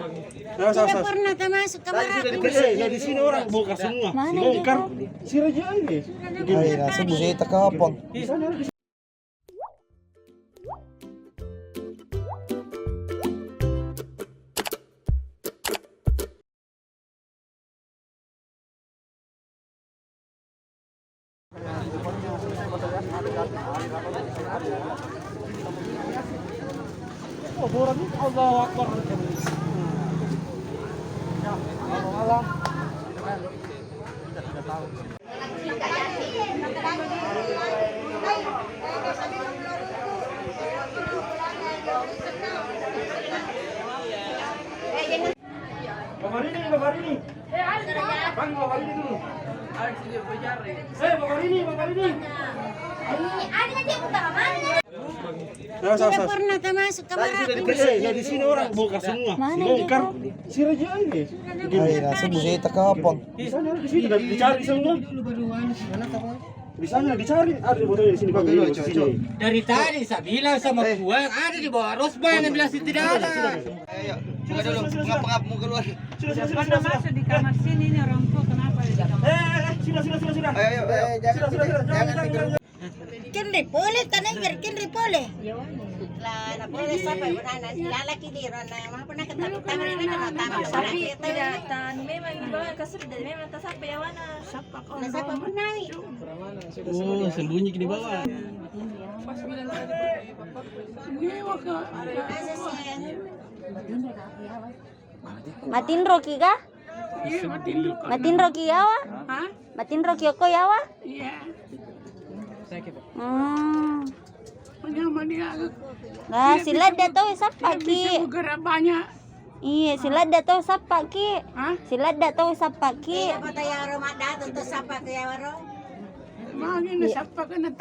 Tidak pernah termasuk kamar aku. Nah, di sini orang bongkar semua. Bongkar si Raja ini. Ay, nasa buseta kahapon. Oh, boran itu Allahu Akbar. Bapak ini. Bang, bapak ini dulu. Bapak ini. Tidak pernah termasuk kamar aku. Nah, di sini orang bongkar semua. Bongkar si Raja ini. Ay, nasa buseta kahapon. Di sana di sini dicari semua. Di sana dicari. Ada fotonya di sini Bang. Di sini. Dari tadi saya bilang sama gua ada di bawah Rosban yang bilang tidak ada. Ayo, coba dulu, pengap mau keluar. Sudah. Masuk di kamar sini ini orang tua kenapa di kamar? Sudah. Ayo, jangan. Kinri boleh tanengir kinri boleh. Lah, na boleh sampai mana lalaki di rona mah pernah ketemu kamar ini kan tamu Tapi tidak tan memang di bawah kasur dan memang tak sampai yang mana. na sa pamunay. Oh, sembunyi di bawah. Matin Rocky ka? Matin Rocky yawa? Matin Rocky ako yawa? Nah, sila dato sa pagi. Iya, sila dato sa pagi. Sila dato sa pagi. Apa tayo rumah dato to sapa kaya waro? Mungkin siapa kena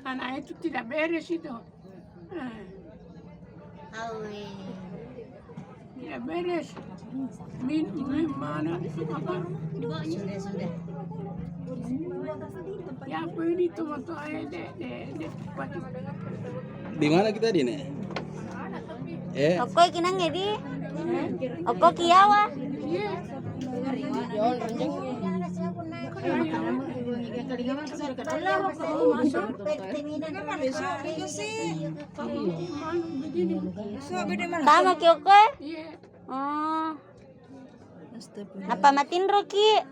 anak itu tidak beres itu. Awi. Tidak beres. Mana apa? Sudah. Ya apa ini tomato de pati. Di mana kita di nih? Okoy kinang edi. Oko kiyawa. Tama ki okoy? Oh. Apa matin Rocky?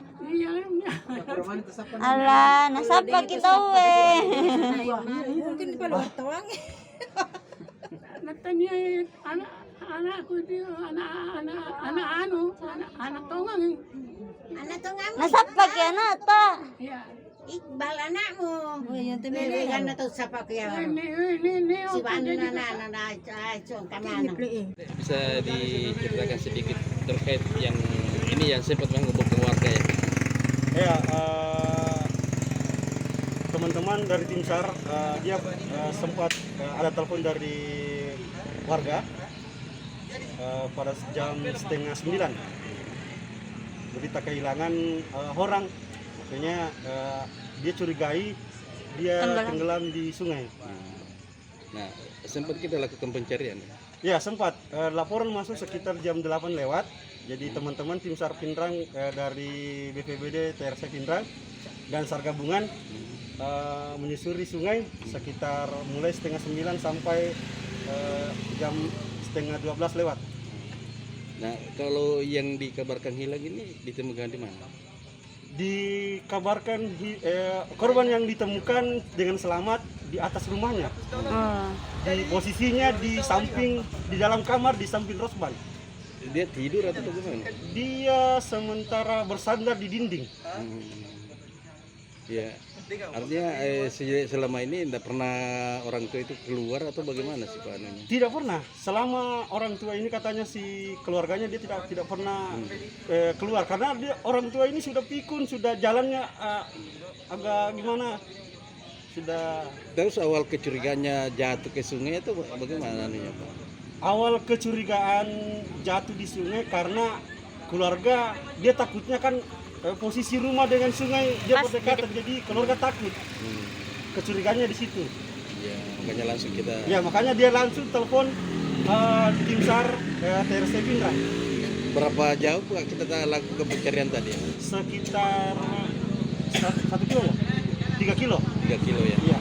Alah, nasapa kita we. Mungkin di paluar tawang. Natanya anakku itu anak tongang. Anak to nga mo. Nasapa ki anak ta? Ya. Iqbal anakmu. Oh, yan temere ganda to sapa kaya waro. Ini Si Bano na chong kamana. Bisa diceritakan sedikit terkait yang ini yang sempat menghubungkan warga ya? Ya, teman-teman dari tim SAR dia sempat ada telepon dari warga pada jam 8:30. Berita kehilangan orang, makanya dia curigai dia tenggelam di sungai. Nah, sempat kita lakukan pencarian. Ya sempat, laporan masuk sekitar jam 8 lewat. Jadi teman-teman tim SAR Pindrang dari BPBD TRC Pindrang dan SAR gabungan menyusuri sungai sekitar mulai 8:30 sampai jam 11:30 lewat. Nah, kalau yang dikabarkan hilang ini ditemukan di mana? Dikabarkan korban yang ditemukan dengan selamat di atas rumahnya. Di posisinya di samping, di dalam kamar di samping Rosban. Dia tidur atau bagaimana? Dia sementara bersandar di dinding. Ya, artinya selama ini tidak pernah orang tua itu keluar atau bagaimana sih Pak Anunya? Tidak pernah. Selama orang tua ini katanya si keluarganya dia tidak pernah keluar karena dia orang tua ini sudah pikun, sudah jalannya agak gimana? Sudah. Terus awal kecurigaannya jatuh ke sungai itu bagaimana nih Pak? Awal kecurigaan jatuh di sungai karena keluarga dia takutnya kan posisi rumah dengan sungai dia berdekatan, jadi keluarga takut. Kecurigaannya di situ. Ya, makanya langsung kita. Ya, makanya dia langsung telepon tim SAR TRC Pindrang. Berapa jauh Pak kita lakukan pencarian tadi? Sekitar 1 kilo ya? 3 kilo. 3 kilo ya. Iya.